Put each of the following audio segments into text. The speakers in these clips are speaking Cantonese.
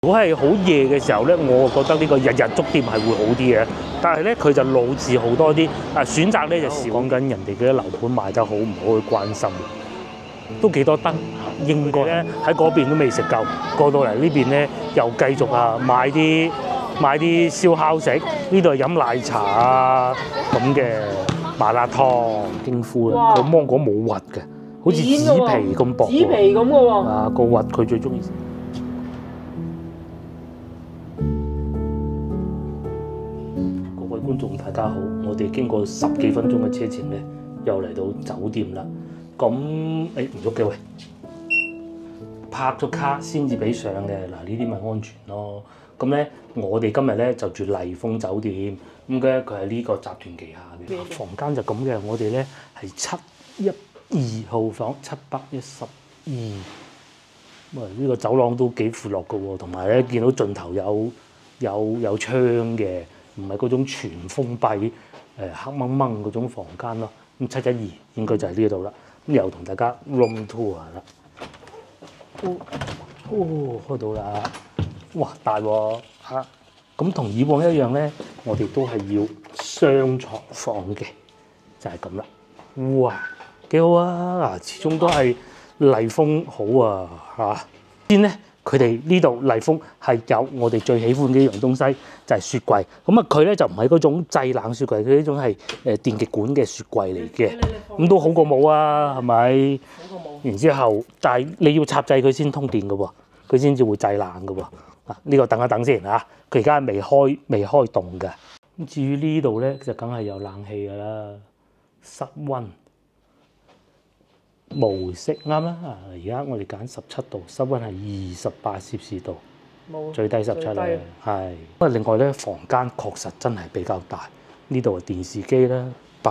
如果係好夜嘅時候咧，我覺得呢個日日粥店係會好啲嘅。但係咧，佢就老字好多啲，選擇咧就少。講緊人哋嘅樓盤賣得好唔好去關心，都幾多燈。應該咧喺嗰邊都未食夠，過到嚟呢邊咧又繼續買啲燒烤食，呢度飲奶茶啊咁嘅麻辣燙，經膚啦。個芒果冇核嘅，好似紙皮咁薄喎。紙皮咁嘅喎。個核佢最中意食。各位觀眾大家好，我哋經過10幾分鐘嘅車程咧，又嚟到酒店啦。咁唔喐嘅喂。拍咗卡先至俾上嘅，嗱呢啲咪安全咯。咁咧，我哋今日咧就住麗豐酒店，咁咧佢係呢個集團旗下嘅。房間就咁嘅，我哋咧係712號房712。呢個走廊都幾闊落嘅喎，同埋咧見到盡頭有窗嘅，唔係嗰種全封閉黑掹掹嗰種房間咯。咁712應該就係呢度啦。咁又同大家 room tour 啦。開到啦！哇，大喎嚇！咁同以往一樣咧，我哋都係要雙床房嘅，就係咁啦。哇，幾好啊！嗱，始終都係麗豐好啊嚇。先咧，佢哋呢度麗豐係有我哋最喜歡嘅一樣東西，就係雪櫃。咁佢咧就唔係嗰種製冷雪櫃，佢呢種係電極管嘅雪櫃嚟嘅。咁都好過冇啊，係咪？好過冇。然之後，但係你要插掣佢先通電嘅喎，佢先至會製冷嘅喎。呢個等一等先嚇，佢而家未開動嘅。咁至於呢度咧，就梗係有冷氣㗎啦，室溫無色啱啦。而家我哋揀17度，室溫係28攝氏度，最低17啦，係。不過另外咧，房間確實真係比較大。呢度係電視機啦，擺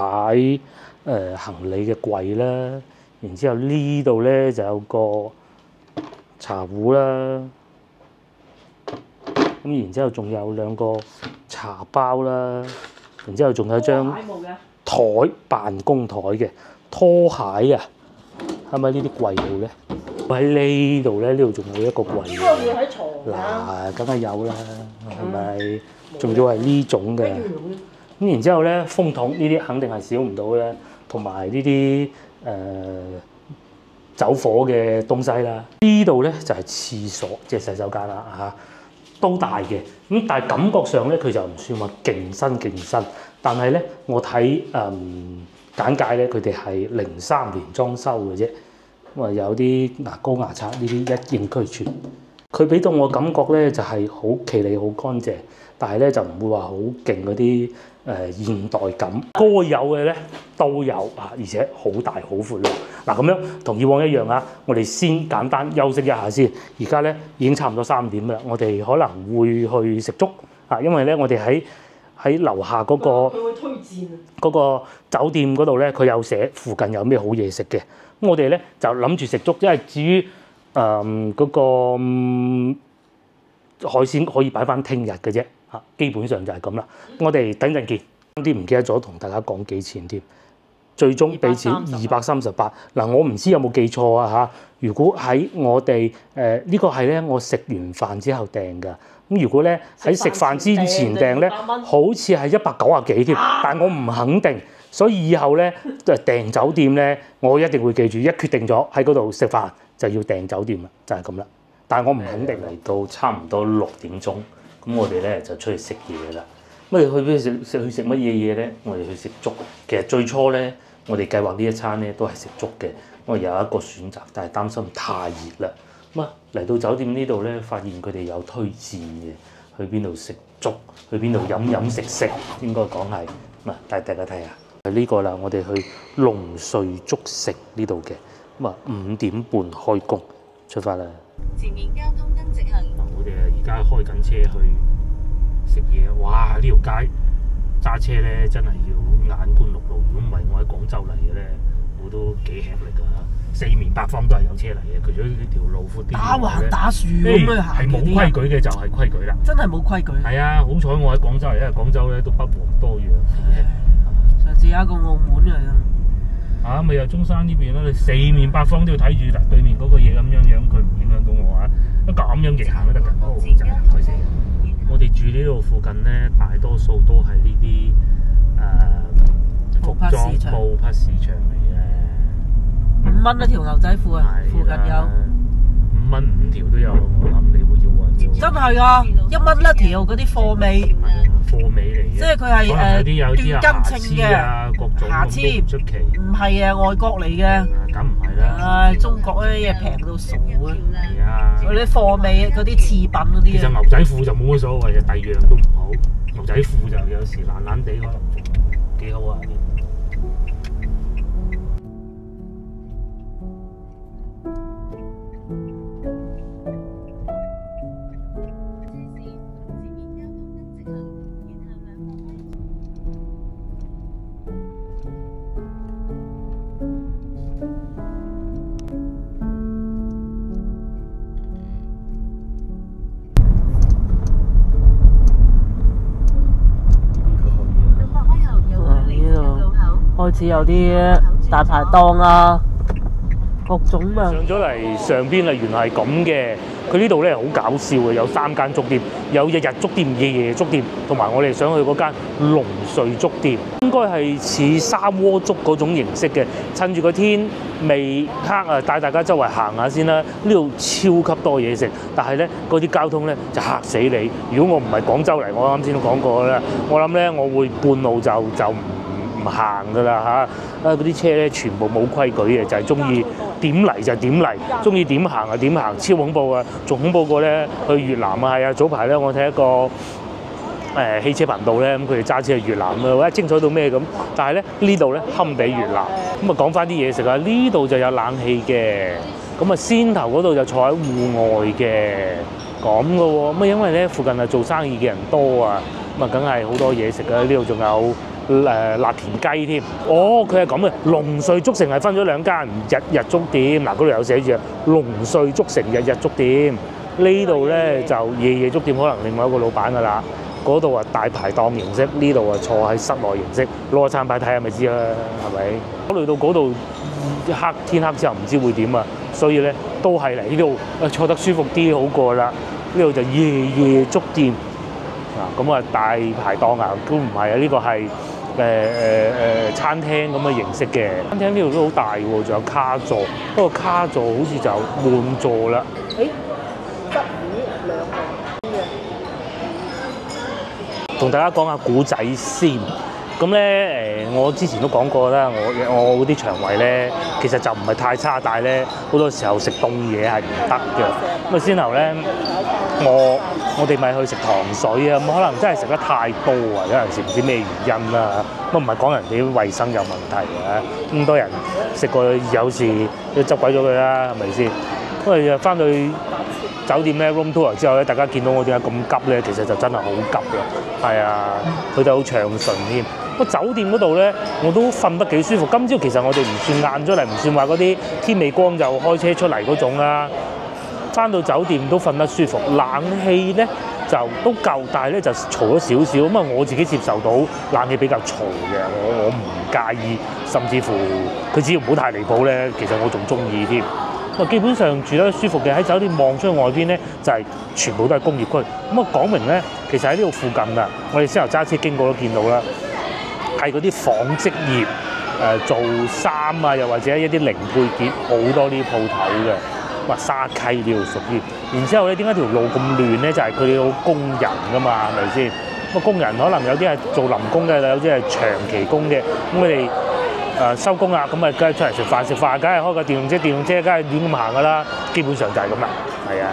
行李嘅櫃啦。然之後呢度咧就有個茶壺啦，咁然之後仲有2個茶包啦，然之後仲有張台辦公台嘅拖鞋啊，係咪呢啲櫃度咧？喺呢度咧，呢度仲有一個櫃。應該會喺床嗱，梗係有啦，係咪？仲要係呢種嘅。咁然之後咧，風筒呢啲肯定係少唔到嘅，同埋呢啲走火嘅東西啦。呢度咧就係廁所，即係洗手間啦嚇，都大嘅。咁但係感覺上咧，佢就唔算話勁新，但係咧我睇簡介咧，佢哋係03年裝修嘅啫。咁啊有啲牙膏牙刷呢啲一應俱全。佢俾到我感覺咧就係好企理、好乾淨，但係咧就唔會話好勁嗰啲現代感。該有嘅咧都有啊，而且好大好闊咯。嗱咁樣同以往一樣啊，我哋先簡單休息一下先。而家咧已經差唔多3點啦，我哋可能會去食粥啊，因為咧我哋喺樓下嗰個佢會推薦嗰個酒店嗰度咧，佢有寫附近有咩好嘢食嘅。咁我哋咧就諗住食粥，因為至於嗰個海鮮可以擺翻聽日嘅啫嚇，基本上就係咁啦。我哋等陣見，啲唔記得咗同大家講幾錢添。最終俾錢238。嗱，我唔知有冇記錯啊嚇。如果喺我哋呢個係咧，我食完飯之後訂㗎。咁如果咧喺食飯之前訂咧，好似係190幾添，但我唔肯定。所以以後咧訂酒店咧，我一定會記住，一決定咗喺嗰度食飯就要訂酒店啦，就係咁啦。但係我唔肯定。嚟到差唔多6點鐘，咁我哋咧就出去食嘢啦。咁我哋去食乜嘢嘢咧？我哋去食粥。其實最初咧，我哋計劃呢一餐咧都係食粥嘅。我有一個選擇，但係擔心太熱啦。咁啊嚟到酒店呢度咧，發現佢哋有推薦嘅，去邊度食粥，去邊度飲食，應該講係咁啊，帶大家睇下。呢個啦，我哋去龍瑞粥食呢度嘅，咁啊5點半開工，出發啦！前面交通燈直行。我哋而家開緊車去食嘢，哇！呢條街揸車咧真係要眼觀六路，如果唔係我喺廣州嚟嘅咧，我都幾吃力㗎。四面八方都係有車嚟嘅，佢咗條路闊啲。打橫打豎咁樣行嘅啲。係冇規矩嘅就係規矩啦。真係冇規矩。係啊，好彩我喺廣州嚟，因為廣州咧都不遑多讓。上次有一個澳門嘅，咪又中山呢邊啦，你四面八方都要睇住嗱，對面嗰個嘢咁樣，佢唔影響到我啊！咁樣逆行都得㗎，真係鬼死！我哋住呢度附近咧，大多數都係呢啲服裝布匹市場嚟嘅。5蚊一條牛仔褲啊，附近有5蚊5條都有，我諗你會要揾。真係啊，1蚊一條嗰啲貨尾，貨尾嚟嘅，即係佢係有啲斷斤稱嘅，各種瑕疵唔出奇。唔係啊，外國嚟嘅。梗唔係啦。唉，中國嗰啲嘢平到傻啊！係啊，嗰啲貨尾嗰啲次品嗰啲。其實牛仔褲就冇乜所謂嘅，第二樣都唔好。牛仔褲就有時爛爛地，可能仲幾好啊。開始有啲大排檔啊，各種啊。上咗嚟上邊啦，原來係咁嘅。佢呢度咧好搞笑嘅，有3間粥店，有日日粥店、夜夜粥店，同埋我哋想去嗰間龍瑞粥店，應該係似砂鍋粥嗰種形式嘅。趁住個天未黑啊，帶大家周圍行下先啦。呢度超級多嘢食，但係咧嗰啲交通咧就嚇死你。如果我唔係廣州嚟，我啱先都講過啦，我諗咧我會半路就唔行㗎啦嚇！嗰啲車咧全部冇規矩嘅，就係中意點嚟就點嚟，中意點行就點行，超恐怖啊！仲恐怖過咧去越南啊，係啊！早排咧我睇一個汽車頻道咧，咁佢哋揸車去越南啊，哇！精彩到咩咁？但係咧呢度咧堪比越南。咁啊講翻啲嘢食啊，呢度就有冷氣嘅，咁啊先頭嗰度就坐喺戶外嘅，咁嘅喎。咁啊因為咧附近係做生意嘅人多啊，咁啊梗係好多嘢食啊！呢度仲有辣田雞添，佢係咁嘅。龍瑞粥城係分咗2間日日粥店，嗱嗰度有寫住龍瑞粥城日日粥店，呢度咧就夜夜粥店，可能另外一個老闆㗎啦。嗰度啊大排檔形式，呢度啊坐喺室內形式，攞個餐牌睇下咪知啦，係咪？考慮到嗰度天黑之後唔知會點啊，所以咧都係嚟呢度坐得舒服啲好過啦。呢度就夜夜粥店。咁啊大排檔啊都唔係啊，呢個係餐廳咁嘅形式嘅。餐廳呢度都好大喎，仲有卡座，不過卡座好似就滿座啦。鯽魚2個嘅。同大家講下古仔先。咁咧我之前都講過啦，我嗰啲腸胃咧其實就唔係太差，但係咧好多時候食凍嘢係唔得嘅。咁啊先頭咧我哋咪去食糖水啊，咁可能真係食得太多啊，有陣時唔知咩原因啦。咁唔係講人哋啲衞生有問題嘅，咁多人食過有時都執鬼咗佢啦，係咪先？因為翻去酒店咧 room tour 之後咧，大家見到我點解咁急咧？其實就真係好急嘅，係啊，佢哋好暢順添。個酒店嗰度咧，我都瞓得幾舒服。今朝其實我哋唔算晏咗嚟，唔算話嗰啲天未光就開車出嚟嗰種啦。翻到酒店都瞓得舒服，冷氣咧就都夠，但係咧就嘈咗少少。咁啊，我自己接受到冷氣比較嘈嘅，我唔介意，甚至乎佢只要唔好太離譜咧，其實我仲中意添。咁啊，基本上住得舒服嘅，喺酒店望出去外邊咧，就係全部都係工業區。咁啊，講明咧，其實喺呢度附近啊，我哋先頭揸車經過都見到啦，係嗰啲紡織業做衫啊，又或者一啲零配件，好多呢啲鋪頭嘅。話沙溪呢度屬於，然之後咧點解條路咁亂咧？就係佢哋有工人㗎嘛，係咪先？咁工人可能有啲係做臨工嘅，有啲係長期工嘅。咁佢哋收工啦，咁啊梗係出嚟食飯，梗係開個電動車梗係亂咁行㗎啦。基本上就係咁啦，係啊。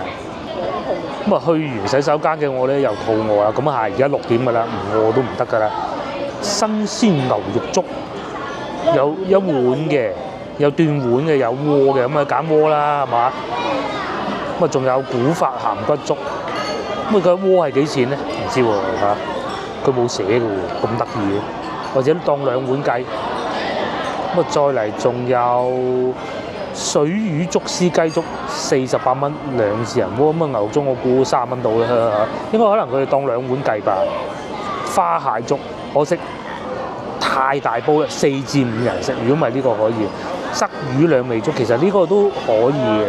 咁啊去完洗手間嘅我咧又肚餓啦，咁啊而家6點㗎啦，唔餓都唔得㗎啦。新鮮牛肉粥有一碗嘅。有斷碗嘅，有鍋嘅，咁啊揀鍋啦，係嘛？咁啊仲有古法鹹骨粥，咁佢個鍋係幾錢咧？唔知喎嚇，佢冇寫嘅喎，咁得意嘅，或者當2碗計。咁啊再嚟仲有水魚竹絲雞粥，48蚊2字人鍋，咁啊牛肉粥我估30蚊到啦，應該可能佢哋當2碗計吧。花蟹粥可惜太大煲啦，4至5人食。如果唔係呢個可以，鯽魚兩味粥其實呢個都可以嘅。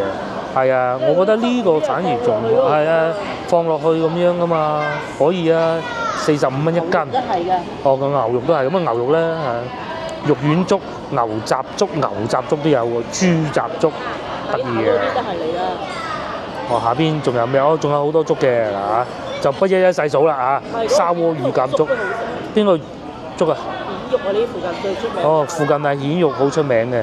係啊，我覺得呢個反而仲係啊，放落去咁樣噶嘛，可以啊，45蚊一斤。都係嘅。哦，個牛肉都係咁啊，牛肉咧係肉丸粥、牛雜粥、牛雜粥都有喎，豬雜粥得意嘅。呢啲都係你啦。哦，下邊仲有咩？哦，仲有好多粥嘅嗱，就不一一細數啦嚇。沙鍋乳鴿粥，邊個粥啊？蜆肉啊，呢附近最出名。哦，附近係蜆肉好出名嘅。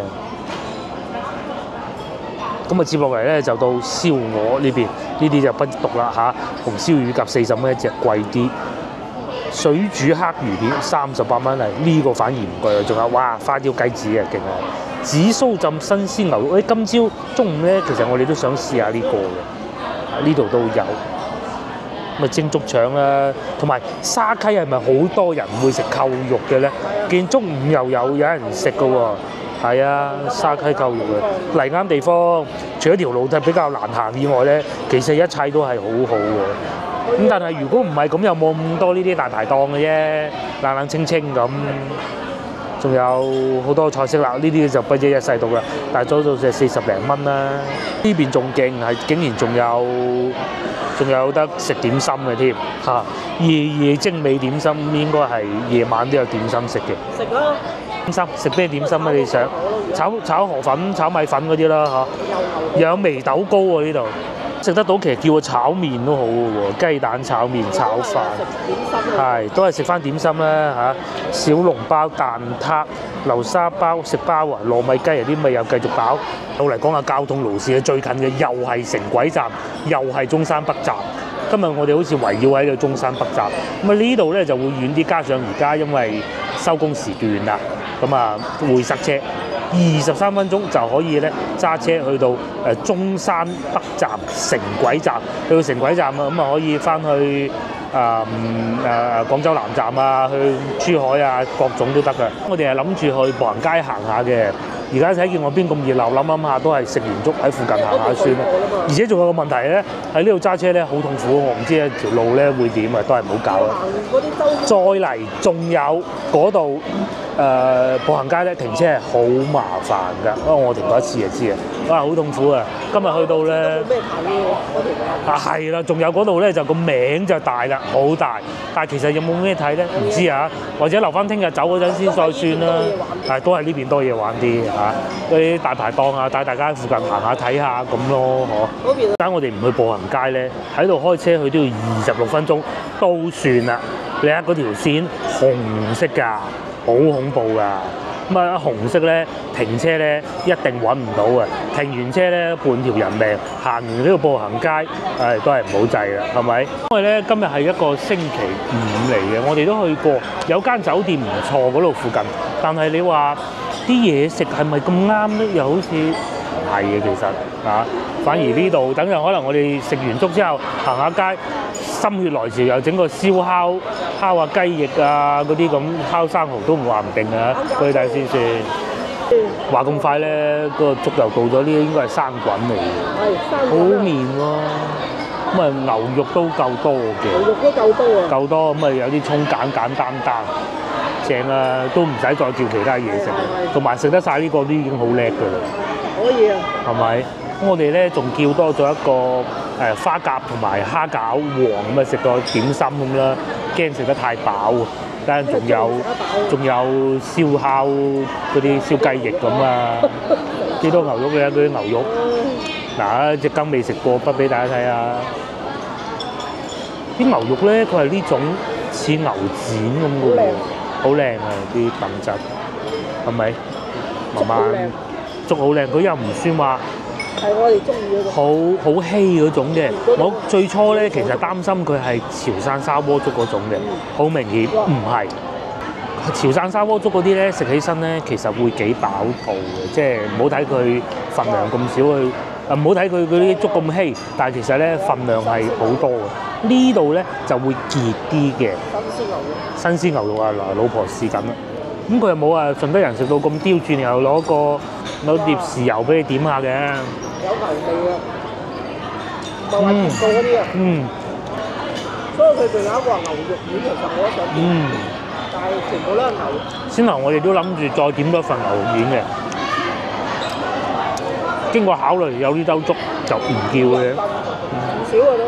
咁啊，接落嚟咧就到燒鵝呢邊，呢啲就不讀啦嚇。紅燒乳鴿40蚊一隻，貴啲。水煮黑魚片38蚊係，呢個反而唔貴啊。仲有哇，花雕雞子啊，勁啊！紫蘇浸新鮮牛肉，今朝中午咧，其實我哋都想試下呢個嘅，呢度都有。咁啊，蒸竹腸啦，同埋沙溪係咪好多人會食扣肉嘅咧？見中午又有人食嘅喎。係啊，沙溪扣肉嘅嚟啱地方，除咗條路係比較難行以外咧，其實一切都係好好嘅。咁但係如果唔係咁，又冇咁多呢啲大排檔嘅啫，冷冷清清咁。仲有好多菜式啦，呢啲就不一一細讀啦。但係咗到就40零蚊啦。呢邊仲勁係，竟然仲有得食點心嘅添嚇，夜精美點心應該係夜晚都有點心食嘅。食啦。點心食咩點心啊？你想炒河粉、炒米粉嗰啲啦嚇，又有眉豆糕喎呢度，食得到。其實叫個炒麵都好嘅喎，雞蛋炒麵、炒飯，係都係食翻點心啦嚇。小籠包、蛋撻、流沙包、食包啊、糯米雞啊啲咪又繼續飽。到嚟講下交通路線，最近嘅又係城軌站，又係中山北站。今日我哋好似圍繞喺個中山北站，咁啊呢度咧就會遠啲，加上而家因為收工時段啦，咁啊會塞車，23分鐘就可以咧揸車去到中山北站城軌站，去到城軌站啊，咁啊可以翻去廣州南站啊，去珠海啊，各種都得㗎。我哋係諗住去步行街行下嘅。而家睇見我邊咁熱鬧，諗下都係食完粥喺附近行下算啦。而且仲有個問題咧，喺呢度揸車咧好痛苦，我唔知條路咧會點啊，都係唔好搞啦。再嚟仲有嗰度步行街咧停車係好麻煩㗎，因為我停過一次就知啊，哇好痛苦啊！今日去到咧，咩睇嘅？啊係啦，仲有嗰度咧就個名就大啦，好大，但係其實有冇咩睇咧？唔知啊，或者留翻聽日走嗰陣先再算啦。係都係呢邊多嘢玩啲嚇，嗰啲大排檔啊，帶大家喺附近行下睇下咁咯，嗬。嗰邊但係我哋唔去步行街咧，喺度開車去都要26分鐘都算啦。你睇嗰條線紅色㗎，好恐怖㗎。咁啊紅色咧停車咧一定揾唔到啊！停完車咧半條人命，行完呢個步行街都係唔好滯啦，係咪？因為咧今日係一個星期五嚟嘅，我哋都去過，有間酒店唔錯嗰度附近，但係你話啲嘢食係咪咁啱咧？又好似唔係嘅，其實啊，反而呢度等陣可能我哋食完粥之後行下街。心血來潮又整個燒烤，烤下雞翼啊嗰啲咁，烤生蠔都唔話唔定啊，佢睇先算。話咁快咧，個粥又到咗，呢應該係生滾嚟嘅，好麵喎。咁啊牛肉都夠多嘅，牛肉都夠多啊，夠多咁啊有啲葱簡單，正啊，都唔使再叫其他嘢食，同埋食得晒呢個都已經好叻㗎啦。可以啊，係咪？咁我哋咧仲叫多咗一個花甲同埋蝦餃皇咁啊，食個點心咁啦，驚食得太飽喎。但係仲有燒烤嗰啲燒雞翼咁啊，幾多牛肉嘅嗰啲牛肉。嗱，隻羹未食過，不俾大家睇下。啲牛肉咧，佢係呢種似牛展咁嘅喎，好靚啊啲品質，係咪？慢慢粥好靚，佢又唔算話。係我哋中意嗰種，好稀嗰種嘅。我最初咧其實擔心佢係潮汕砂鍋粥嗰種嘅，好明顯唔係。潮汕砂鍋粥嗰啲咧食起身咧其實會幾飽肚嘅，即係唔好睇佢份量咁少，唔好睇佢嗰啲粥咁稀，但係其實咧份量係好多嘅。呢度咧就會結啲嘅。新鮮牛肉啊，嗱，老婆試緊啦。咁佢又冇話順德人食到咁刁鑽，又攞碟豉油俾你點下嘅。有牛味啊！唔係話甜到嗰啲啊。所以佢仲有一個牛肉丸，其實我都想點，但係全部都係牛。先頭我哋都諗住再點多份牛肉丸嘅，經過考慮有呢兜粥就唔叫嘅。唔少嘅都。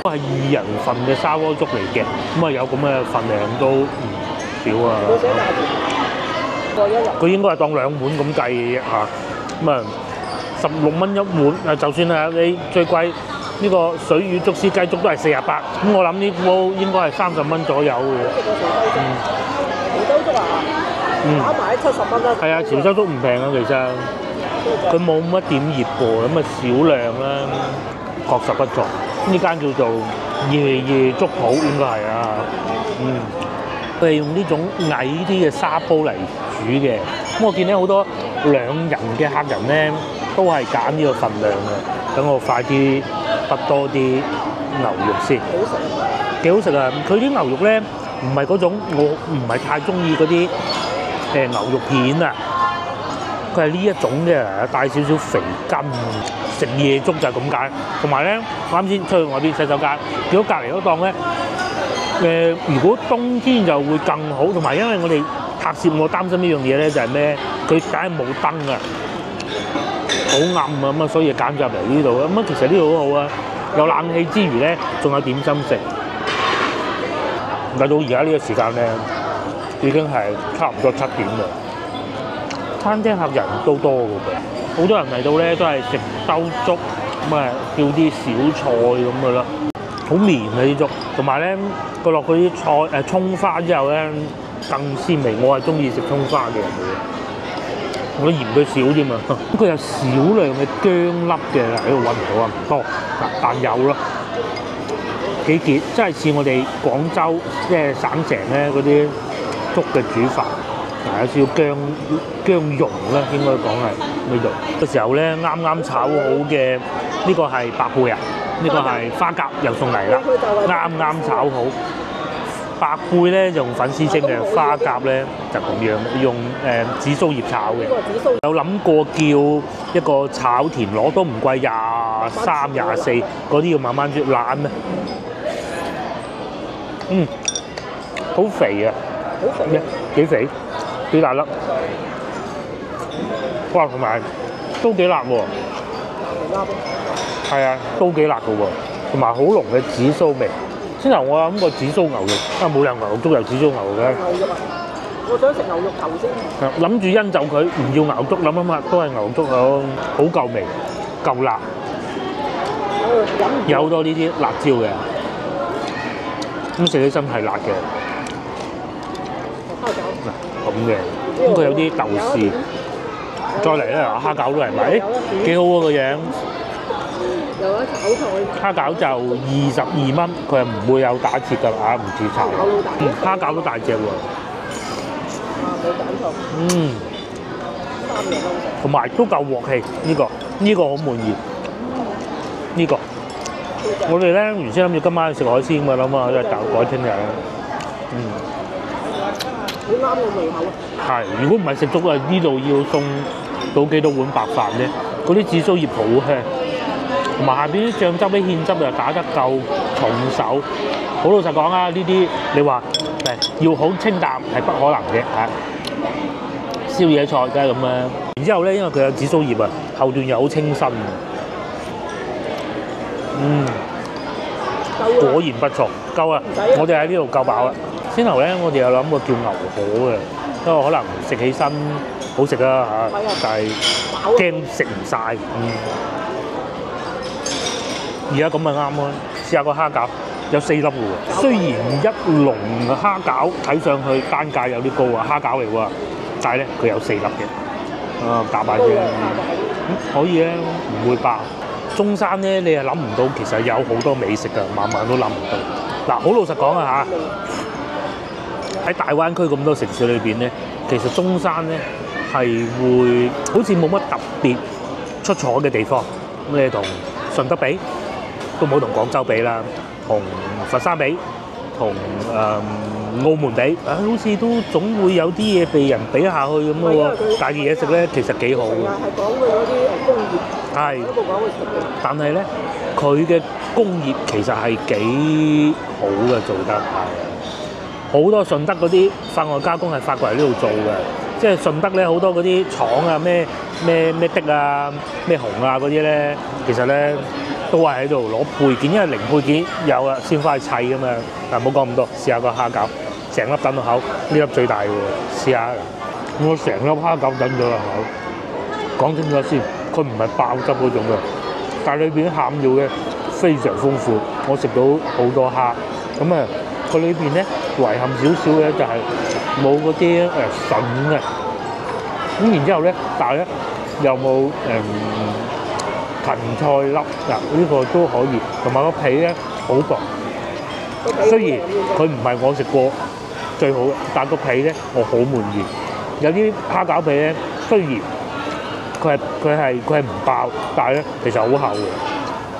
都係2人份嘅砂鍋粥嚟嘅，咁啊有咁嘅份量都唔少啊。冇寫價錢，過一日。佢應該係當2碗咁計嘅啫嚇，咁啊16蚊一碗啊，就算係你最貴呢個水魚竹絲雞粥都係48，咁我諗呢煲應該係30蚊左右嘅。潮州粥啊，打埋70蚊啦。係啊，潮州粥唔平啊，其實佢冇乜點醃過，咁啊少量啦，確實不錯。呢間叫做夜夜粥鋪，應該係啊，佢係用呢種矮啲嘅砂煲嚟煮嘅。咁我見咧好多2人嘅客人咧，都係揀呢個份量嘅。等我快啲畢多啲牛肉先。好食，幾好食啊！佢啲牛肉咧唔係嗰種，我唔係太中意嗰啲牛肉片啊。佢係呢一種嘅，帶少少肥筋。食夜粥就係咁解。同埋咧，我啱先出去外邊洗手間，見到隔離嗰檔咧，如果冬天就會更好。同埋因為我哋拍攝，我擔心呢樣嘢咧就係咩？佢梗係冇燈啊，好暗啊咁啊，所以揀咗入嚟呢度啊。咁啊，其實呢度好好啊，有冷氣之餘咧，仲有點心食。嚟到而家呢個時間咧，已經係差唔多7點啦。餐廳客人都多㗎噃，好多人嚟到咧都係食兜粥，咁啊叫啲小菜咁嘅咯，好綿啊啲粥，同埋咧佢落嗰啲菜葱花之後咧更鮮味，我係中意食葱花嘅人嚟嘅，我嫌佢少添嘛，佢有少量嘅薑粒嘅喺度揾唔到啊，唔多，但有咯，幾結，真係似我哋廣州即係省城咧嗰啲粥嘅煮法。有少少薑蓉啦，應該講係呢度。嗰時候咧，啱啱炒好嘅呢個係白貝啊，呢個係花甲又送嚟啦，啱啱炒好。白貝咧用粉絲蒸嘅，花甲咧就咁樣用紫蘇葉炒嘅。有諗過叫一個炒田螺都唔貴23、24，嗰啲要慢慢煮懶咩？好肥啊！好肥，幾肥？幾大粒？哇，同埋都幾辣喎！係啊，都幾辣嘅喎，同埋好濃嘅紫蘇味。先頭我諗過紫蘇牛肉，冇理由牛肉粥有紫蘇牛肉嘅。牛肉啊！我想食牛肉頭先。諗住因就佢唔要牛粥，諗下都係牛肉粥好夠味，夠辣。有好多呢啲辣椒嘅，咁食起身係辣嘅。咁嘅，咁佢有啲豆豉，再嚟咧蝦餃都係咪？幾好喎個樣。有一炒菜。蝦餃就22蚊，佢係唔會有打折㗎嚇，唔自炒。蝦餃都大隻喎。冇揀錯。3樣都食。同埋都夠鑊氣，呢個好滿意。呢個我哋咧原先諗住今晚食海鮮㗎啦嘛，都係改聽日。好啱個胃口啊！係，如果唔係食粥啊，呢度要送到幾多碗白飯咧？嗰啲紫蘇葉好香，同埋下邊啲醬汁啲芡汁又打得夠重手。好老實講啊，呢啲你話要好清淡係不可能嘅嚇。宵夜菜梗係咁啦。然之後咧，因為佢有紫蘇葉啊，後段又好清新。果然不錯，夠啊！我哋喺呢度夠飽啦。先頭咧，我哋有諗過叫牛河嘅，因為可能食起身好食啦嚇，但係驚食唔晒。而家咁咪啱咯，試下個蝦餃有4粒嘅喎。雖然一籠蝦餃睇上去單價有啲高啊，蝦餃嚟喎，但係咧佢有4粒嘅，夾埋啫，可以啊，唔會爆。中山咧，你係諗唔到，其實有好多美食㗎，晚晚都諗唔到。嗱，好老實講啊嚇，喺大灣區咁多城市裏邊咧，其實中山咧係會好似冇乜特別出彩嘅地方。咁你同順德比，都冇同廣州比啦，同佛山比，同澳門比，好似都總會有啲嘢被人比下去咁嘅喎。但係嘢食咧，其實幾好嘅。係講佢嗰啲工業。係。但係咧，佢嘅工業其實係幾好嘅，做得係好多順德嗰啲法外加工係發過嚟呢度做嘅，即係順德咧好多嗰啲廠啊，咩的啊，咩紅啊嗰啲咧，其實咧都係喺度攞配件，因為零配件有啦，先翻去砌㗎嘛。嗱，唔好講咁多，試下個蝦餃，成粒等到口，呢粒最大嘅喎，試下。我成粒蝦餃等咗入口，講清楚先，佢唔係爆汁嗰種嘅，但係裏邊啲餡料咧非常豐富，我食到好多蝦，咁啊佢裏邊咧遺憾少少嘅就係冇嗰啲筍嘅，咁然之後咧，但係咧又冇芹菜粒嗱，呢個都可以，同埋個皮咧好薄，雖然佢唔係我食過最好嘅，但係個皮咧我好滿意。有啲蝦餃皮咧，雖然佢係唔爆，但係咧其實好厚嘅。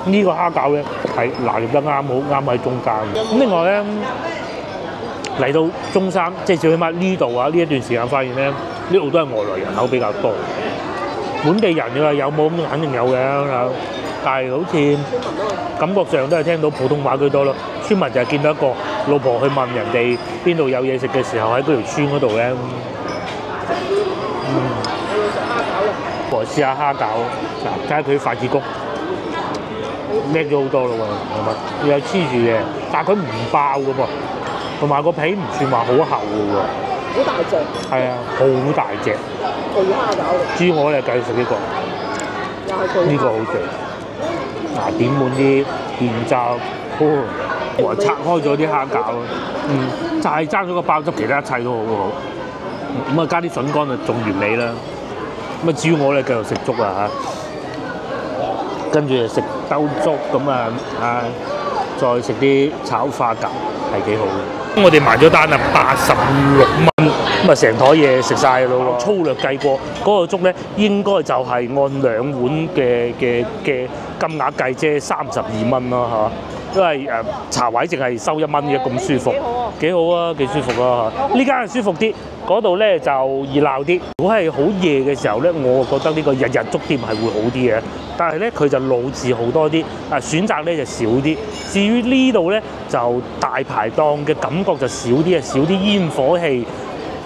呢個蝦餃咧係拿捏得啱好，啱喺中間嘅。咁另外咧嚟到中山，即係最起碼呢度啊，呢一段時間發現咧，呢度都係外來人口比較多。本地人你話有冇咁肯定有嘅，但係好似感覺上都係聽到普通話居多咯。村民就係見到一個老婆去問人哋邊度有嘢食嘅時候，喺嗰條村嗰度咧。我試下蝦餃，嗱睇下佢筷子功叻咗好多咯喎，係咪？又黐住嘅，但係佢唔爆嘅噃，同埋個皮唔算話好厚嘅喎。好大隻。係啊，好大隻。巨蝦餃嚟。豬我咧繼續食呢個，又係巨蝦。呢個好正。嗱，點滿啲現炸，我拆開咗啲蝦餃，就係爭咗個爆汁，其他一切都好好。咁啊，加啲筍乾就仲完美啦。咁啊，至於我咧繼續食粥啊嚇，跟住食兜粥咁啊，再食啲炒花甲係幾好嘅。我哋埋咗單啊，86蚊，咁啊成枱嘢食晒咯喎。粗略計過，嗰個粥咧應該就係按2碗嘅金額計啫，32蚊咯嚇。因為茶位淨係收1蚊嘅，咁舒服，幾好啊，幾舒服啊！呢間係舒服啲，嗰度咧就熱鬧啲。如果係好夜嘅時候咧，我覺得呢個日日粥店係會好啲嘅，但係咧佢就老字好多啲，選擇咧就少啲。至於呢度咧就大排檔嘅感覺就少啲，少啲煙火氣，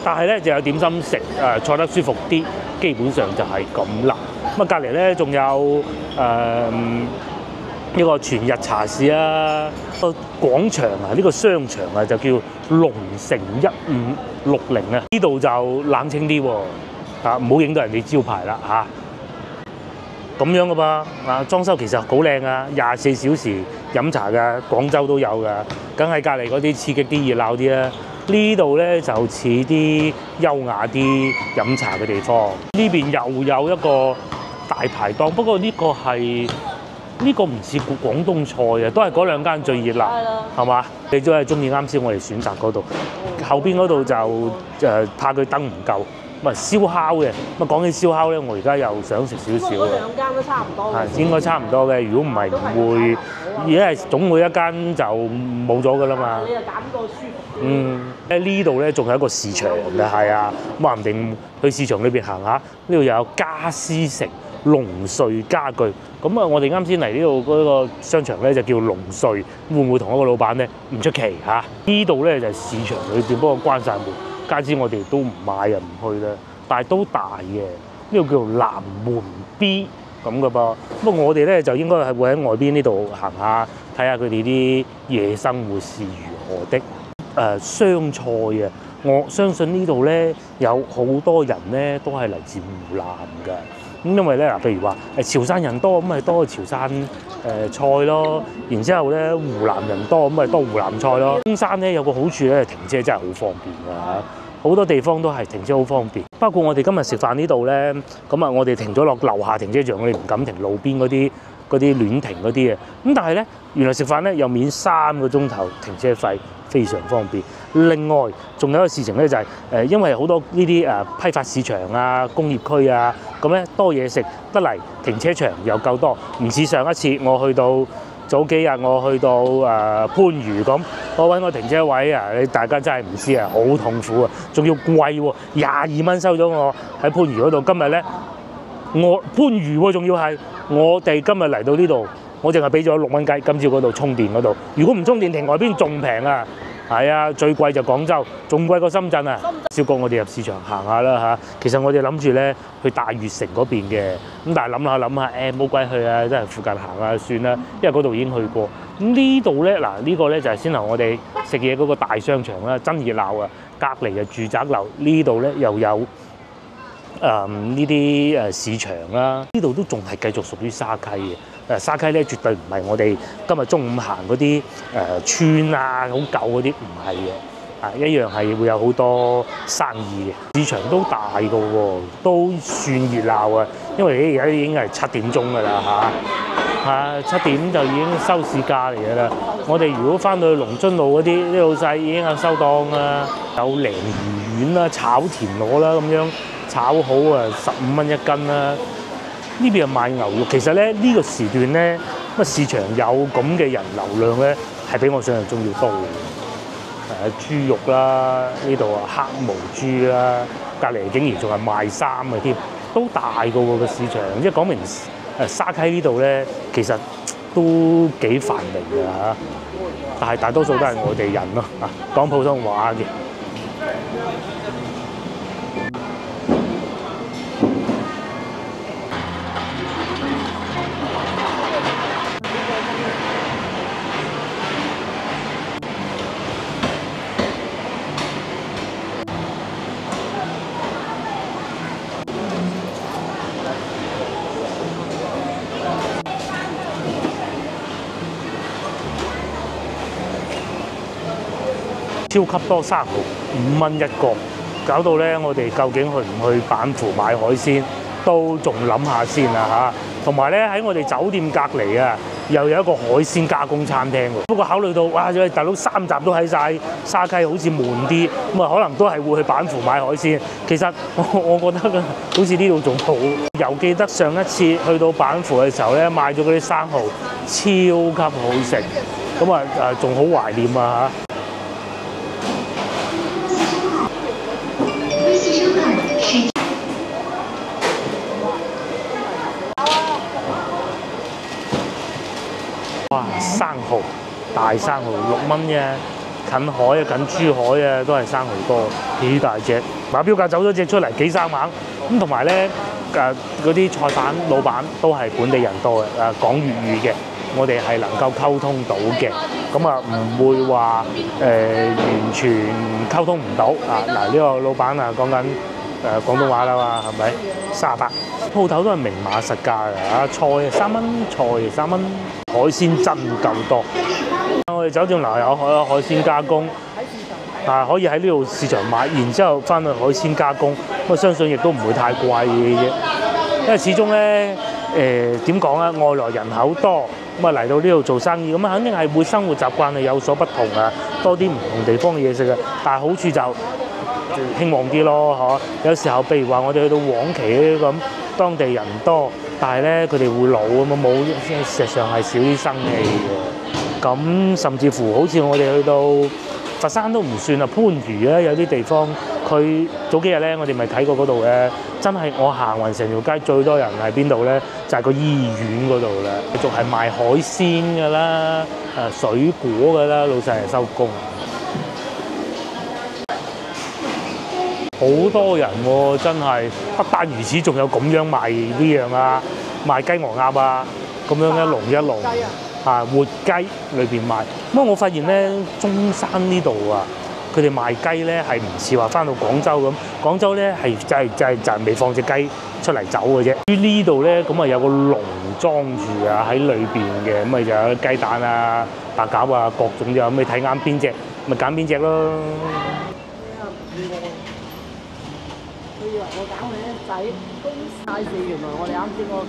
但係咧就有點心食，坐得舒服啲，基本上就係咁啦。咁啊隔離咧仲有呢個全日茶市啊，個廣場啊，呢個商場啊就叫龍城1560啊，呢度就冷清啲喎，唔好影到人哋招牌啦嚇。咁樣嘅噃，裝修其實好靚啊，24小時飲茶㗎，廣州都有㗎，梗係隔離嗰啲刺激啲、熱鬧啲啦。呢度咧就似啲優雅啲飲茶嘅地方。呢邊又有一個大排檔，不過呢個係。呢個唔似廣東菜啊，都係嗰兩間最熱鬧，係嘛？你都係中意啱先我哋選擇嗰度，後邊嗰度就怕佢燈唔夠，咁啊燒烤嘅。咁啊講起燒烤咧，我而家又想食少少。嗰兩間都差唔多。係應該差唔多嘅，如果唔係唔會，而家係總會一間就冇咗㗎啦嘛。你又揀個舒服。喺呢度咧仲有一個市場嘅，係啊，咁話唔定去市場裏邊行下，呢度又有家私城。龍瑞家具，咁啊，我哋啱先嚟呢度嗰個商場咧就叫龍瑞，會唔會同一個老闆咧？唔出奇嚇。呢度咧就係市場裏邊，不過關晒門，加之我哋都唔買又唔去啦。但係都大嘅，呢度叫做南門 B 咁嘅噃。不過我哋咧就應該係會喺外邊呢度行下，睇下佢哋啲夜生活是如何的。湘菜啊，我相信呢度咧有好多人咧都係嚟自湖南㗎。咁因為咧嗱，譬如話潮汕人多，咁咪多潮汕菜咯。然之後咧湖南人多，咁咪多湖南菜咯。中山咧有個好處咧，停車真係好方便㗎嚇，好多地方都係停車好方便。包括我哋今日食飯呢度咧，咁啊我哋停咗落樓下停車場，我哋唔敢停路邊嗰啲亂停嗰啲嘅。咁但係咧，原來食飯咧又免3個鐘頭停車費，非常方便。另外仲有一個事情咧就係因為好多呢啲批發市場啊、工業區啊，咁咧多嘢食得嚟，停車場又夠多，唔似上一次我去到早幾日我去到番禺咁，我揾個停車位啊，你大家真係唔知啊，好痛苦啊，仲要貴喎，22蚊收咗我喺番禺嗰度。今日咧我番禺喎，仲要係我哋今日嚟到呢度我淨係俾咗6蚊雞，今朝嗰度充電嗰度。如果唔充電，停外邊仲平啊！係啊，最貴就廣州，仲貴過深圳啊！小哥，我哋入市場行下啦嚇。其實我哋諗住咧去大悅城嗰邊嘅，咁但係諗下，冇鬼去啊！真係附近行下算啦，因為嗰度已經去過。咁呢度咧嗱，呢個咧就係先頭我哋食嘢嗰個大商場啦，真熱鬧啊！隔離就住宅樓，呢度咧又有呢啲市場啦，呢度都仲係繼續屬於沙溪嘅。沙溪咧絕對唔係我哋今日中午行嗰啲村啊，好舊嗰啲唔係嘅，一樣係會有好多生意嘅。市場都大個喎，都算熱鬧啊！因為而家已經係7點鐘㗎啦7點就已經收市價嚟㗎啦。我哋如果翻到去龍津路嗰啲老細已經有收檔啦，有鯪魚丸啦、炒田螺啦咁樣炒好啊，15蚊一斤啦。呢邊係賣牛肉，其實咧呢個時段咧，市場有咁嘅人流量咧，係比我想象中要多嘅。豬肉啦，呢度黑毛豬啦，隔離竟然仲係賣衫嘅添，都大個喎個市場。即係講明沙溪呢度咧，其實都幾繁榮㗎嚇，但係大多數都係外地人咯講普通話嘅。超級多生蠔5蚊一個，搞到咧我哋究竟去唔去板湖買海鮮，都仲諗下先啊嚇！同埋咧喺我哋酒店隔離啊，又有一個海鮮加工餐廳喎。不過考慮到哇，大佬3集都喺晒沙溪，好似悶啲，咁啊可能都係會去板湖買海鮮。其實我覺得好似呢度仲好。又記得上一次去到板湖嘅時候咧，買咗嗰啲生蠔，超級好食，咁啊仲好懷念啊嚇！哇！生蠔大生蠔6蚊啫，近海啊，近珠海啊，都係生蠔多，幾大隻。馬標價走咗隻出嚟，幾生猛。咁同埋咧嗰啲菜販老闆都係本地人多嘅，講粵語嘅，我哋係能夠溝通到嘅，咁啊唔會話完全溝通唔到啊！嗱，呢個老闆啊講緊廣東話啦嘛，係咪？38鋪頭都係明碼實價嘅菜3蚊，菜3蚊，海鮮真夠多。我哋酒店樓有海鮮加工，可以喺呢度市場買，然之後翻去海鮮加工，我相信亦都唔會太貴嘅啫。因為始終咧點講啊，外來人口多，咁啊嚟到呢度做生意，咁肯定係會生活習慣係有所不同啊，多啲唔同地方嘅嘢食嘅。但係好處就興旺啲咯，有時候譬如話我哋去到黃岐咁，當地人多，但係咧佢哋會老咁啊，冇事實上係少啲生氣嘅。咁甚至乎好似我哋去到佛山都唔算啊，番禺咧有啲地方，佢早幾日咧我哋咪睇過嗰度嘅，真係我行勻成條街最多人係邊度咧？就係個醫院嗰度啦，仲係賣海鮮㗎啦，水果㗎啦，老細係收工。好多人喎，真係不單如此，仲有咁樣賣呢樣啊，賣雞鵝鴨啊，咁樣一籠一籠活雞裏邊賣。咁我發現咧，中山呢度啊，佢哋賣雞咧係唔似話翻到廣州咁，廣州咧係就係未放隻雞出嚟走嘅啫。於呢度咧，咁啊有個籠裝住啊喺裏邊嘅，咁啊就有雞蛋啊、白鴿啊各種嘅，咁你睇啱邊隻咪揀邊隻咯。我搞你仔公晒事，原來我哋啱先嗰個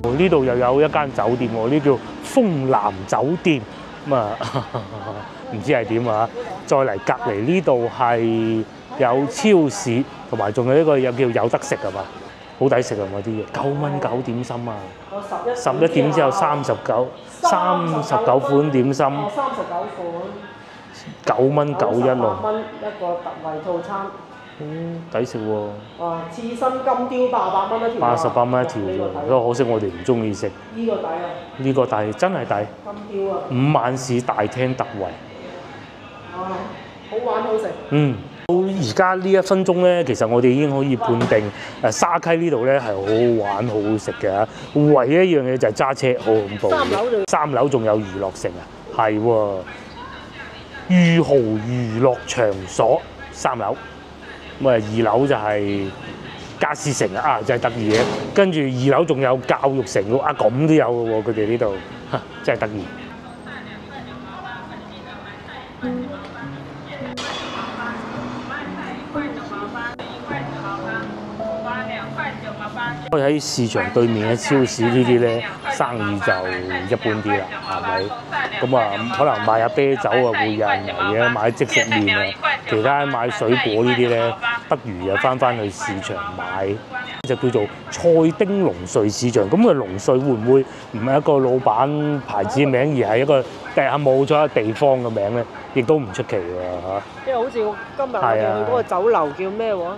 叫呢度又有一間酒店喎，呢叫豐南酒店，咁啊唔知係點啊？再嚟隔離呢度係有超市，同埋仲有一個又叫有得食係嘛？好抵食啊！嗰啲嘢9蚊9點心啊，11點之後39款點心， 39款9蚊91咯，8蚊一個特惠套餐。抵食喎。哇！刺身金雕800蚊一條啊。 88蚊一條啫，不過可惜我哋唔中意食。呢個抵啊！呢個抵真係抵，金雕啊！ 5晚市大廳特惠。啊，好玩好食。到而家呢1分鐘咧，其實我哋已經可以判定沙溪呢度咧係好好玩、好好食嘅。唯一一樣嘢就係揸車好恐怖。3樓仲有娛樂城啊，係喎，裕豪娛樂場所3樓。咁啊2樓就係家私城啊，真係得意嘅。跟住2樓仲有教育城喎，啊咁都有嘅喎，佢哋呢度真係得意。喺市場對面嘅超市呢啲咧生意就一般啲啦，係咪？咁啊，可能買下啤酒啊會有人嚟嘅，買即食麵啊，其他買水果呢啲咧，不如又翻去市場買，就叫做菜丁龍瑞市場。咁啊，龍瑞會唔會唔係一個老闆牌子嘅名，而係一個冇咗一個地方嘅名咧？亦都唔出奇喎嚇。即係好似今日我哋去嗰個酒樓叫咩話？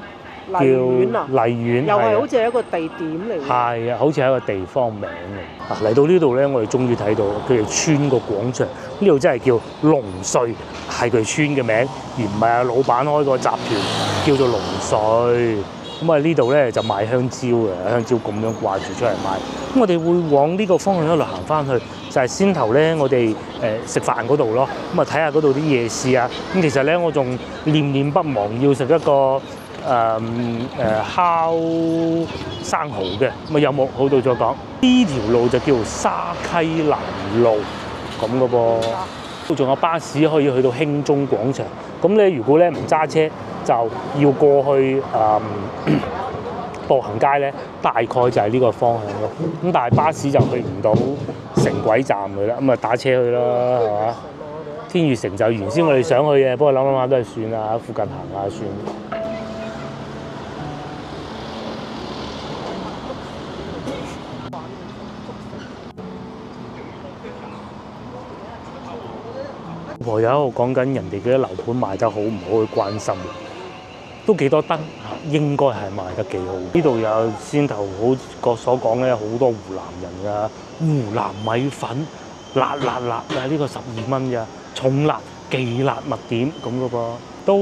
荔園啊，荔園又係好似係一個地點嚟嘅。係啊，好似係一個地方名嚟。嚟到呢度咧，我哋終於睇到佢哋村個廣場，呢度真係叫龍瑞，係佢村嘅名，而唔係老闆開個集團叫做龍瑞。咁啊，呢度咧就賣香蕉嘅，香蕉咁樣掛住出嚟賣。咁我哋會往呢個方向一路行翻去，就係先頭咧我哋食飯嗰度咯。咁啊睇下嗰度啲夜市啊。咁其實咧我仲念念不忘要食一個烤生蠔嘅，咁啊有冇好到再講？呢條路就叫沙溪南路咁嘅噃，仲有巴士可以去到興中廣場。咁咧如果咧唔揸車，就要過去步行街咧，大概就係呢個方向咯。咁但係巴士就去唔到城軌站去啦，咁啊打車去啦，係嘛？天悅城就原先我哋想去嘅，不過諗下都係算啦，喺附近行下算。我有喺度講緊人哋嗰啲樓盤賣得好唔好去關心，都幾多燈，應該係賣得幾好。呢度有先頭好個所講咧，好多湖南人㗎，湖南米粉辣啊！呢個12蚊咋，重辣忌辣物點咁嘅噃，都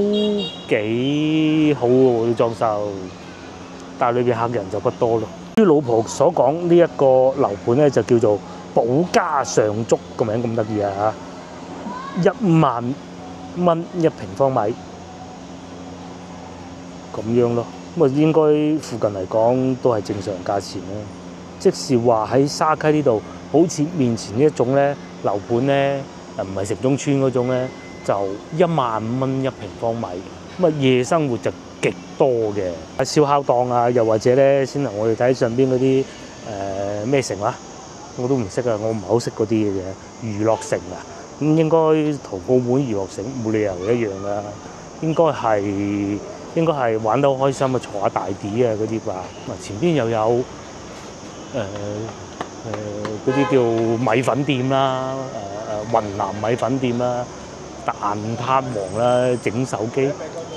幾好喎啲裝修，但係裏邊客人就不多咯。啲老婆所講呢一個樓盤咧就叫做寶家上築，個名咁得意啊！1萬蚊1平方米咁樣咯，咁啊應該附近嚟講都係正常價錢啦。即是話喺沙溪呢度，好似面前呢一種咧樓盤咧，唔係城中村嗰種咧，就15000蚊1平方米。咁啊夜生活就極多嘅，燒烤檔啊，又或者咧先頭我哋睇上邊嗰啲咩城啊，我都唔識啊，我唔係好識嗰啲嘅啫。娛樂城啊！咁應該同澳門娛樂城冇理由一樣㗎，應該係玩得好開心啊，坐下大碟啊嗰啲吧。前邊又有嗰啲叫米粉店啦，雲南米粉店啦，蛋撻王啦，整手機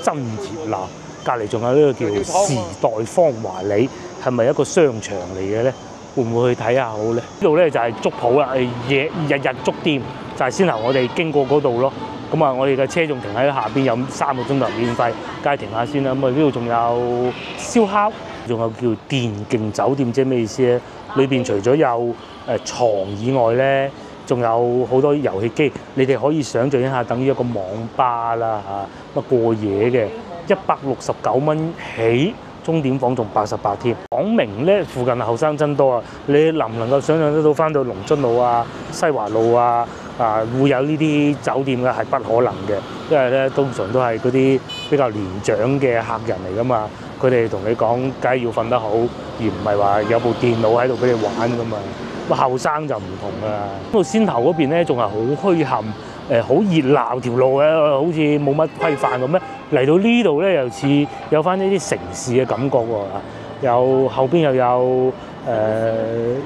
真熱鬧。隔離仲有呢個叫時代芳華里，係咪一個商場嚟嘅咧？會唔會去睇下好咧？呢度咧就係粥鋪啦，日粥店。就係先頭我哋經過嗰度咯，咁啊我哋嘅車仲停喺下邊，有3個鐘頭免費，梗係停下先啦。咁啊呢度仲有燒烤，仲有叫電競酒店，即係咩意思咧？裏邊除咗有床以外咧，仲有好多遊戲機，你哋可以想像一下，等於一個網吧啦嚇，咁過夜嘅169蚊起。鐘點房仲88添，講明咧附近後生真多啊！你能唔能夠想象得到翻到龍津路啊、西華路啊會有呢啲酒店嘅係不可能嘅，因為咧通常都係嗰啲比較年長嘅客人嚟噶嘛，佢哋同你講梗係要瞓得好，而唔係話有部電腦喺度俾你玩噶嘛。咁後生就唔同㗎。嗰度先頭嗰邊咧仲係好墟冚。好熱鬧條路咧，好似冇乜規範咁咧。嚟到呢度咧，又似有翻呢啲城市嘅感覺喎。有後邊又有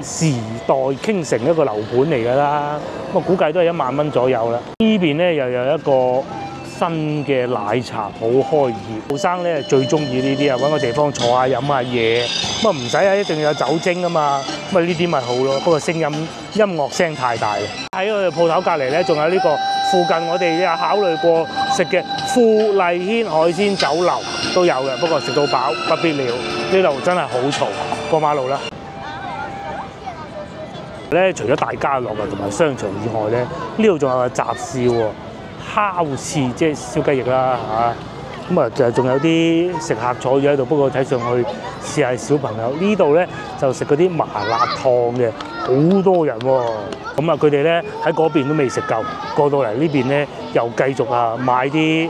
時代傾城一個樓盤嚟㗎啦。咁啊估計都係1萬蚊左右啦。呢邊咧又有一個新嘅奶茶鋪開業，後生咧最中意呢啲啊，揾個地方坐下飲下嘢，咁啊唔使啊一定要有酒精啊嘛，咁啊呢啲咪好咯。不過音樂聲太大啦。喺我哋鋪頭隔離咧，仲有呢個附近我哋有考慮過食嘅富麗軒海鮮酒樓都有嘅，不過食到飽不必了。呢度真係好嘈，過馬路啦。咧除咗大家樂啊同埋商場以外咧，呢度仲有個集市喎，烤翅即係燒雞翼啦嚇。咁啊就仲有啲食客坐住喺度，不過睇上去試下小朋友。呢度咧就食嗰啲麻辣燙嘅，好多人喎。咁啊佢哋咧喺嗰邊都未食夠，過到嚟呢邊咧又繼續啊買啲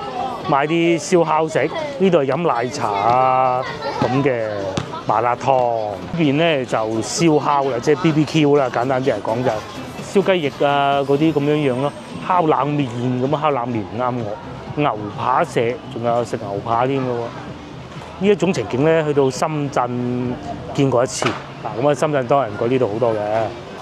燒烤食。呢度係飲奶茶啊咁嘅。麻辣燙呢邊咧就燒烤啦，即係 BBQ 啦，簡單啲嚟講就燒雞翼啊嗰啲咁樣樣咯。烤冷麵咁啊，烤冷麵唔啱我。牛扒社仲有食牛扒添嘅喎。呢一種情景咧，去到深圳見過一次。嗱咁啊，深圳多人過呢度好多嘅。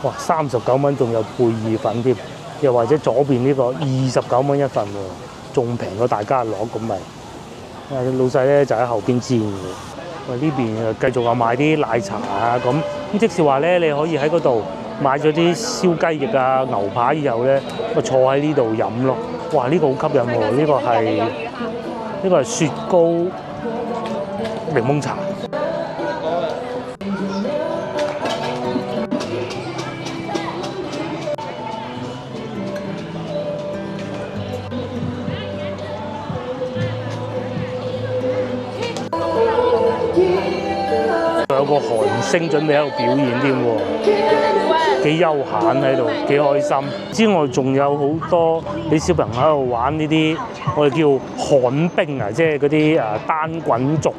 哇，39蚊仲有貝意粉添，又或者左邊呢個29蚊一份喎，仲平過大家樂咁咪。老細咧就喺後邊煎嘅。呢邊繼續話賣啲奶茶啊咁，即是話咧，你可以喺嗰度買咗啲燒雞翼啊、牛扒以後咧，咪坐喺呢度飲咯。哇！呢個好吸引喎，呢個係雪糕檸檬茶。有個韓星準備喺度表演添喎，幾悠閒喺度，幾開心。之外仲有好多啲小朋友喺度玩呢啲，我哋叫旱冰啊，即係嗰啲單滾軸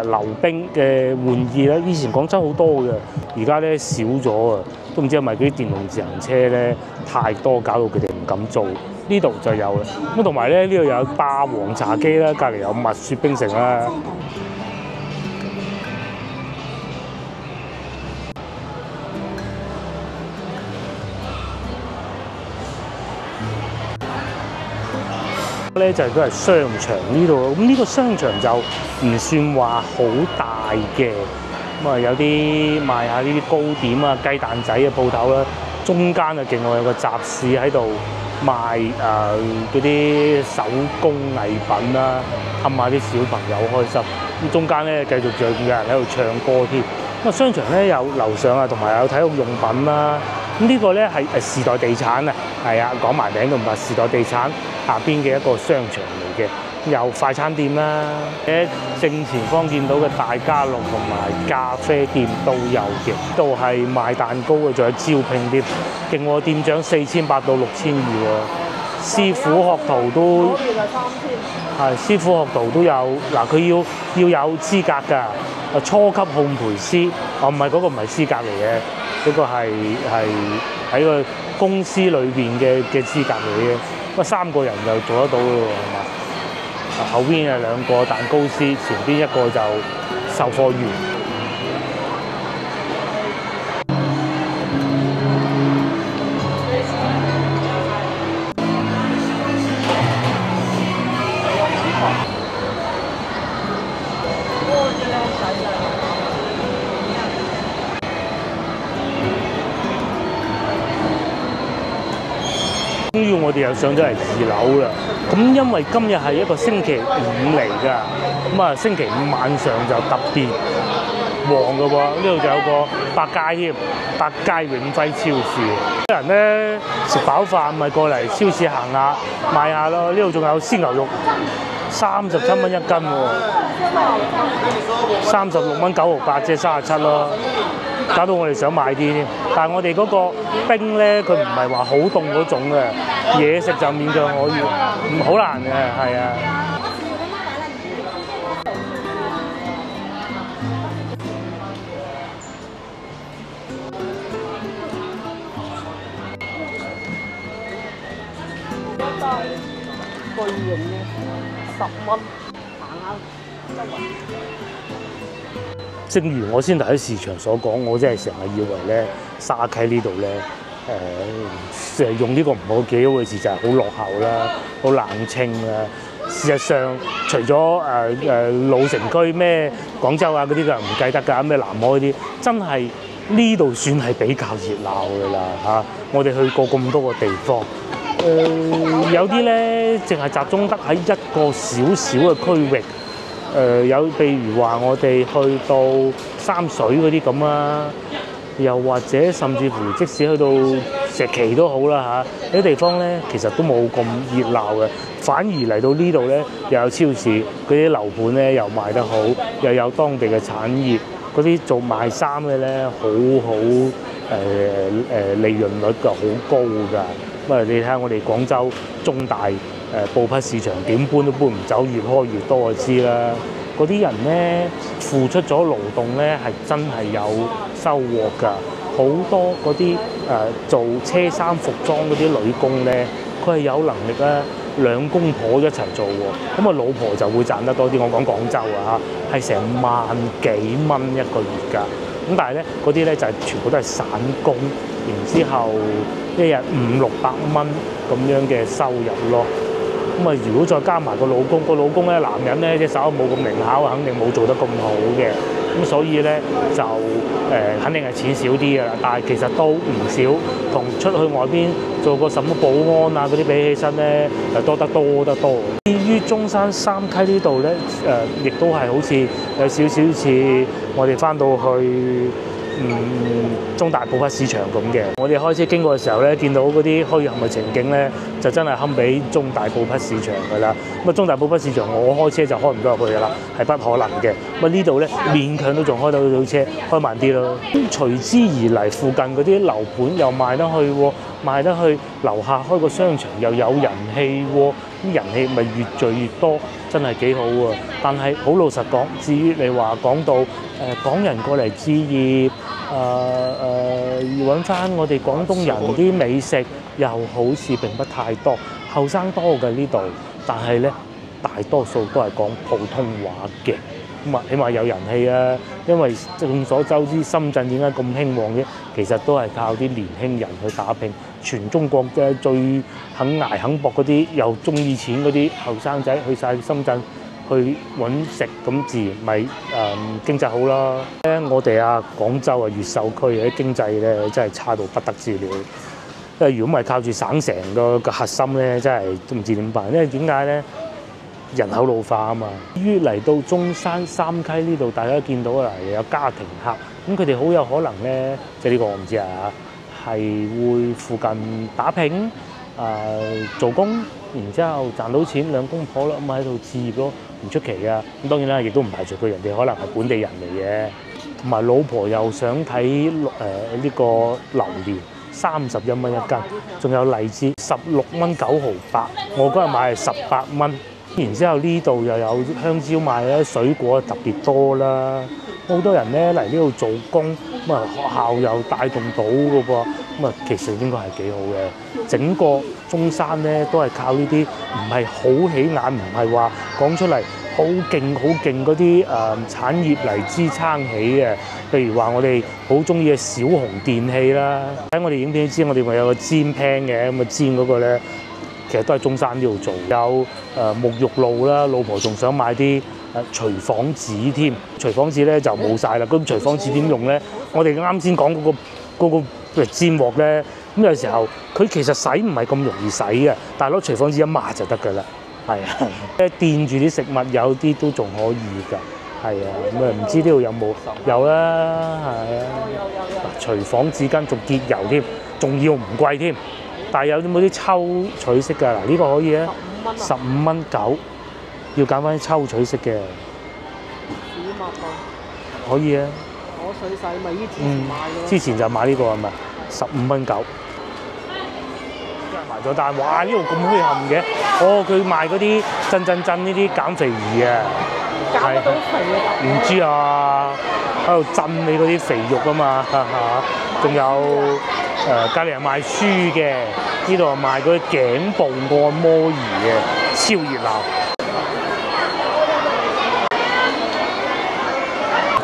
溜冰嘅玩意啦。以前廣州好多嘅，而家咧少咗啊，都唔知係咪嗰啲電動自行車咧太多，搞到佢哋唔敢做。呢度就有啦。咁同埋咧呢度有霸王茶姬啦，隔離有蜜雪冰城啦。咧就都係商場呢度，咁呢個商場就唔算話好大嘅，咁啊有啲賣下呢啲糕點啊、雞蛋仔嘅鋪頭啦，中間啊勁我有個集市喺度賣嗰啲手工藝品啦，氹下啲小朋友開心。咁中間咧繼續仲有人喺度唱歌添。咁啊商場咧有樓上啊，同埋有體育用品啦。咁呢個咧係時代地產啊，係啊，講埋名都唔係時代地產下邊嘅一個商場嚟嘅，有快餐店啦，喺正前方見到嘅大家樂同埋咖啡店都有嘅。呢度係賣蛋糕嘅，仲有招聘店，勁喎，店長4800到6200喎，師傅學徒都係師傅學徒都有嗱，佢要有資格㗎，初級烘焙師，唔係嗰個唔係資格嚟嘅。呢個係喺個公司裏邊嘅資格嚟嘅，咁3個人就做得到咯，係嘛？後邊係2個蛋糕師，前邊1個就售貨員。終於我哋又上咗嚟2樓啦。咁因為今日係一個星期5嚟㗎，咁啊星期5晚上就特別旺㗎喎。呢度就有個百佳添，百佳永輝超市。啲人咧食飽飯咪過嚟超市行下買下咯。呢度仲有鮮牛肉，37蚊1斤喎，36蚊9毫8，即係37咯。搞到我哋想買啲添，但係我哋嗰個冰咧，佢唔係話好凍嗰種嘅，嘢食就勉強可以，唔好難嘅，係啊。巨型嘅10蚊，行下周圍。正如我先頭喺市場所講，我真係成日以為咧沙溪呢度咧用呢個唔好幾好嘅字就係好落後啦，好冷清啦。事實上，除咗老城區咩廣州啊嗰啲就唔計得㗎，咩南海嗰啲，真係呢度算係比較熱鬧㗎啦嚇。我哋去過咁多個地方，有啲咧淨係集中得喺一個小小嘅區域。有譬如話我哋去到三水嗰啲咁啊，又或者甚至乎即使去到石岐都好啦嚇，有啲地方咧其實都冇咁熱鬧嘅，反而嚟到呢度咧又有超市，嗰啲樓盤咧又賣得好，又有當地嘅產業，嗰啲做賣衫嘅咧好利潤率㗎，好高㗎。咁啊，你睇下我哋廣州中大布匹市場點搬都搬唔走，越開越多就知啦。嗰啲人咧付出咗勞動咧係真係有收穫㗎。好多嗰啲做車衫服裝嗰啲女工咧，佢係有能力咧兩公婆一齊做喎。咁啊，老婆就會賺得多啲。我講廣州啊嚇，係成萬幾蚊一個月㗎。咁但係咧嗰啲咧就係全部都係散工，然之後一日500-600蚊咁樣嘅收入咯。咁啊，如果再加埋個老公咧，男人咧隻手冇咁靈巧，肯定冇做得咁好嘅。咁所以咧就肯定係錢少啲㗎啦。但係其實都唔少，同出去外邊做個什麼保安啊嗰啲比起身咧，多得多。至於中山三溪呢度咧，亦都係好似有少少似我哋翻到去中大布匹市場咁嘅。我哋開車經過嘅時候咧，見到嗰啲墟冚嘅情景咧，就真係堪比中大布匹市場㗎啦。咁啊，中大布匹市場我開車就開唔到入去㗎啦，係不可能嘅。咁啊，呢度咧勉強都仲開到車，開慢啲咯。隨之而嚟，附近嗰啲樓盤又賣得去喎，賣得去樓下開個商場又有人氣喎，咁人氣咪越聚越多，真係幾好喎。但係好老實講，至於你話講到港人過嚟置業，揾翻我哋廣東人啲美食，又好似並不太多。後生多嘅呢度，但係咧大多數都係講普通話嘅，咁啊起碼有人氣啊。因為眾所周知，深圳點解咁興旺啫？其實都係靠啲年輕人去打拼。全中國嘅最肯捱肯搏嗰啲，又中意錢嗰啲後生仔，去晒深圳去揾食，咁自然咪經濟好啦。我哋廣州越秀區嘅經濟咧，真係差到不得之了。因為如果唔係靠住省城個核心咧，真係都唔知點辦。因為點解咧？人口老化啊嘛。至於嚟到中山三溪呢度，大家見到有家庭客，咁佢哋好有可能咧，即係呢個我唔知係會附近打拼做工，然之後賺到錢，兩公婆啦咁喺度置業咯，唔出奇啊。咁當然啦，亦都唔排除佢人哋可能係本地人嚟嘅，同埋老婆又想睇呢個榴蓮，31蚊一斤，仲有荔枝16蚊9毫8，我嗰日買係18蚊。然之後呢度又有香蕉賣啦，水果特別多啦，好多人咧嚟呢度做工，咁啊學校又帶動到嘅噃，咁啊其實應該係幾好嘅。整個中山咧都係靠呢啲唔係好起眼，唔係話講出嚟好勁嗰啲產業嚟支撐起嘅。譬如話我哋好中意嘅小熊電器啦，喺我哋影片知我哋咪有個煎 pan 嘅，咁啊煎嗰個咧。其實都係中山呢度做，有沐浴露啦，老婆仲想買啲廚房紙添，廚房紙咧就冇晒啦。咁廚房紙點用咧？我哋啱先講嗰個煎鑊咧，咁有時候佢其實洗唔係咁容易洗嘅，但係攞廚房紙一抹就得㗎啦。係啊，墊住啲食物有啲都仲可以㗎。係啊，咁唔知呢度有冇？有啦，係啊。嗱，廚房紙巾仲結油添，仲要唔貴添。但係有冇啲抽取式㗎？嗱，呢個可以啊，15蚊9，要揀翻啲抽取式嘅。可以啊。攞水洗咪之前買咯。之前就買呢個係咪？15蚊9。埋咗單，哇！呢度咁墟冚嘅，佢賣嗰啲震呢啲減肥儀啊。減到肥啊！唔知啊，喺度震你嗰啲肥肉啊嘛，仲有隔離係賣書嘅，呢度係賣嗰啲頸部按摩儀嘅，超熱鬧。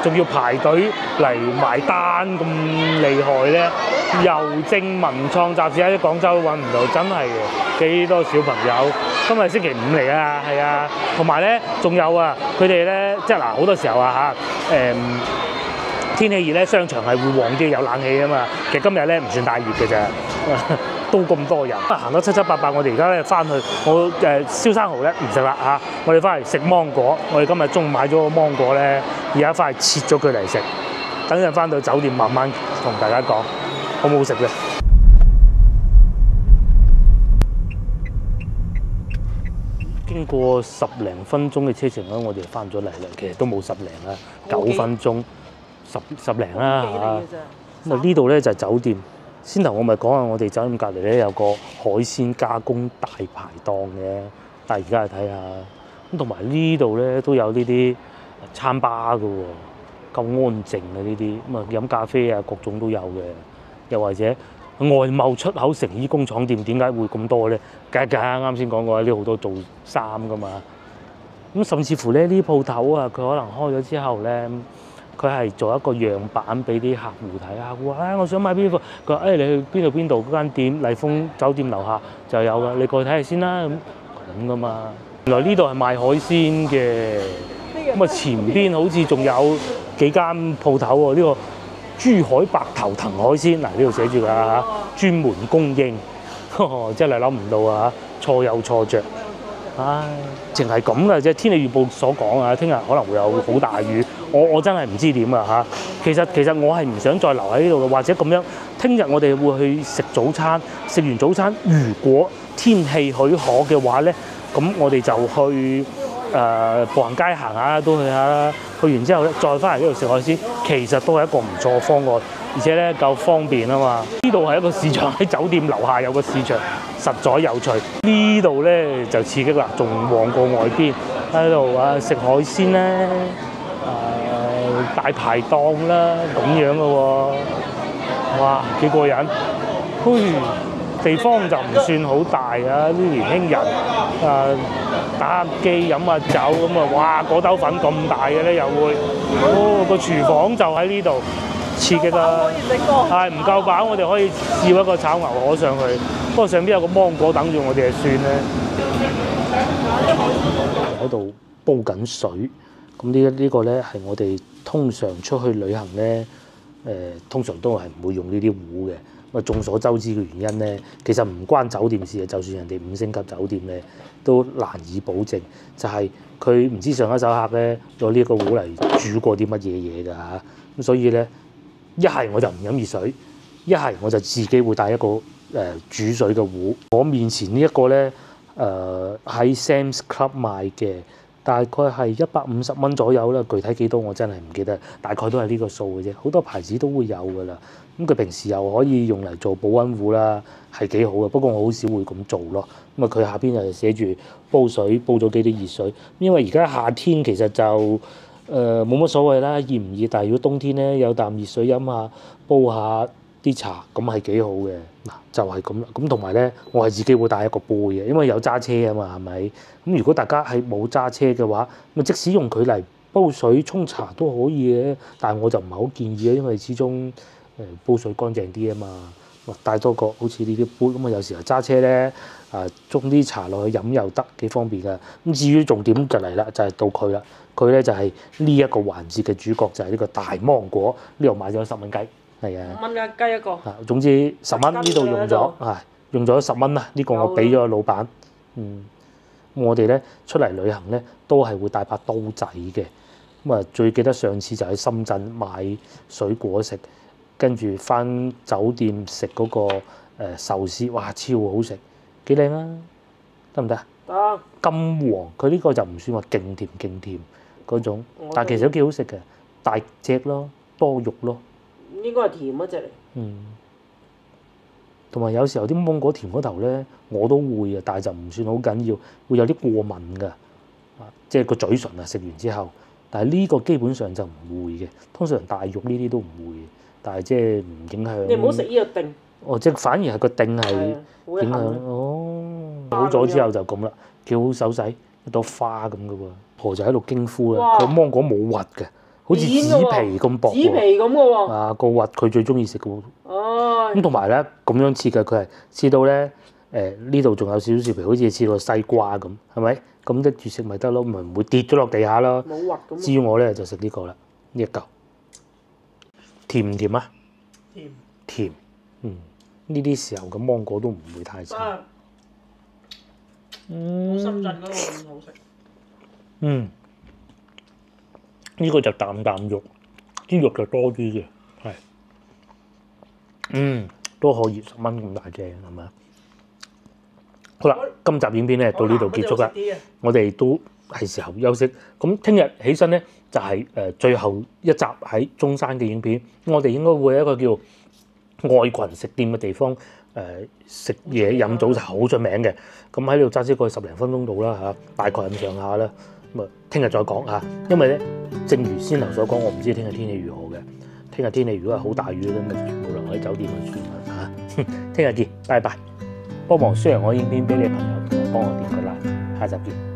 仲要排隊嚟埋單咁厲害咧，郵政文創雜誌喺廣州揾唔到，真係嘅，幾多小朋友。今日星期五嚟啊，係啊，同埋咧仲有啊，佢哋咧即係嗱好多時候啊天氣熱咧，商場係會旺啲，有冷氣啊嘛。其實今日咧唔算大熱嘅咋，都咁多人。行得七七八八，我哋而家咧翻去，我燒生蠔咧唔食啦嚇，我哋翻嚟食芒果。我哋今日中午買咗個芒果咧，而家翻嚟切咗佢嚟食。等陣翻到酒店慢慢同大家講，好唔好食咧？經過10零分鐘嘅車程咧，我哋翻咗嚟啦。其實都冇10零啦，9分鐘。十零啦嚇，咁啊呢度咧就係酒店。先頭我咪講下，我哋酒店隔離咧有個海鮮加工大排檔嘅，但係而家去睇下。咁同埋呢度咧都有呢啲餐吧嘅喎，夠安靜嘅呢啲。咁啊飲咖啡啊各種都有嘅，又或者外貿出口成衣工廠店點解會咁多咧？梗係啱先講過，呢好多做衫噶嘛。咁甚至乎咧呢啲鋪頭啊，佢可能開咗之後咧。佢係做一個樣板俾啲客戶睇，客戶話：我想買邊個？佢話：你去邊度嗰間店，麗豐酒店樓下就有㗎，你過去睇下先啦。咁噶嘛。原來呢度係賣海鮮嘅，咁啊前邊好似仲有幾間鋪頭喎。呢個珠海白頭藤海鮮，嗱呢度寫住㗎嚇，專門供應，真係諗唔到啊！錯有錯着。唉，淨係咁嘅啫。天氣預報所講啊，聽日可能會有好大雨。我真係唔知點啊嚇。其實我係唔想再留喺呢度嘅，或者咁樣。聽日我哋會去食早餐，食完早餐，如果天氣許可嘅話咧，咁我哋就去步行街行下都去下啦。去完之後咧，再翻嚟呢度食海鮮，其實都係一個唔錯嘅方案，而且咧夠方便啊嘛。呢度係一個市場，喺酒店樓下有個市場。實在有趣，呢度咧就刺激啦，仲旺過外邊。喺度食海鮮咧，大排檔啦咁樣嘅喎，哇幾過癮！地方就唔算好大啊，啲年輕人打下機飲下酒咁啊，哇嗰兜粉咁大嘅咧又會，個廚房就喺呢度。刺激啊！係唔夠飽，我哋可以叫一個炒牛河上去。不過上邊有個芒果等住我哋就算咧。喺度煲緊水，咁呢個咧係我哋通常出去旅行咧，通常都係唔會用呢啲壺嘅。咁啊，眾所周知嘅原因咧，其實唔關酒店事嘅，就算人哋5星級酒店咧，都難以保證。就係佢唔知上一手客咧用呢個壺嚟煮過啲乜嘢嘢㗎嚇。咁所以咧。一係我就唔飲熱水，一係我就自己會帶一個煮水嘅壺。我面前呢一個咧喺 Sam's Club 賣嘅，大概係150蚊左右啦。具體幾多我真係唔記得，大概都係呢個數嘅啫。好多牌子都會有㗎啦。咁佢平時又可以用嚟做保溫壺啦，係幾好嘅。不過我好少會咁做咯。咁啊，佢下邊又寫住煲水，煲咗幾啲熱水。因為而家夏天其實就冇乜所謂啦，熱唔熱？但係如果冬天咧有啖熱水飲下，煲下啲茶，咁係幾好嘅。嗱，就係咁啦。咁同埋咧，我係自己會帶一個杯嘅，因為有揸車啊嘛，係咪？咁如果大家係冇揸車嘅話，咁即使用佢嚟煲水沖茶都可以嘅。但係我就唔係好建議啊，因為始終煲水乾淨啲啊嘛。帶多個好似呢啲杯咁啊，有時候揸車咧沖啲茶落去飲又得，幾方便㗎。咁至於重點就嚟啦，就係到佢啦。佢咧就係呢一個環節嘅主角，就係呢個大芒果。呢度買咗10蚊雞，係啊5蚊嘅雞一個。總之10蚊呢度用咗，用咗10蚊啦。呢個我俾咗個老闆。我哋咧出嚟旅行咧都係會帶把刀仔嘅。咁啊，最記得上次就喺深圳買水果食，跟住翻酒店食嗰個壽司，哇超好食，幾靚啊！得唔得？得。金黃，佢呢個就唔算話勁甜嗰種，但係其實都幾好食嘅，大隻咯，多肉咯。應該係甜嗰隻嚟。同埋有時候啲芒果甜嗰頭咧，我都會啊，但係就唔算好緊要，會有啲過敏㗎，即係個嘴唇啊食完之後。但係呢個基本上就唔會嘅，通常大肉呢啲都唔會，但係即係唔影響。你唔好食呢個定。即係反而係個定係影響。好咗之後就咁啦，幾好手勢，一朵花咁嘅喎。婆就喺度驚呼啦，佢芒果冇核嘅，好似紙皮咁薄紙皮咁嘅喎。啊，個核佢最中意食嘅喎。哦。咁同埋咧咁樣切嘅，佢係切到咧呢度仲有少少皮，好似切到西瓜咁，係咪？咁拎住食咪得咯，咪唔會跌咗落地下咯。冇核咁。至於我咧就食呢個啦，呢一嚿甜唔甜啊？甜。甜，呢啲時候嘅芒果都唔會太差。好深圳嗰個咁好食。呢個就啖啖肉，啲肉就多啲嘅，係，都可以10蚊咁大隻，係咪啊？好啦，今集影片咧到呢度結束啦，我哋都係時候休息。咁聽日起身咧就係最後一集喺中山嘅影片，我哋應該會喺一個叫愛群食店嘅地方食嘢飲早茶，好出名嘅。咁喺呢度揸車過去10零分鐘到啦嚇，大概咁上下啦。咁啊，聽日再講嚇，因為咧，正如先頭所講，我唔知聽日天氣如何嘅。聽日天氣如果係好大雨咧，咁全部留喺酒店就算啦嚇。聽日見，拜拜。幫忙 share 我影片俾你朋友，同埋幫我點個 like，下集見。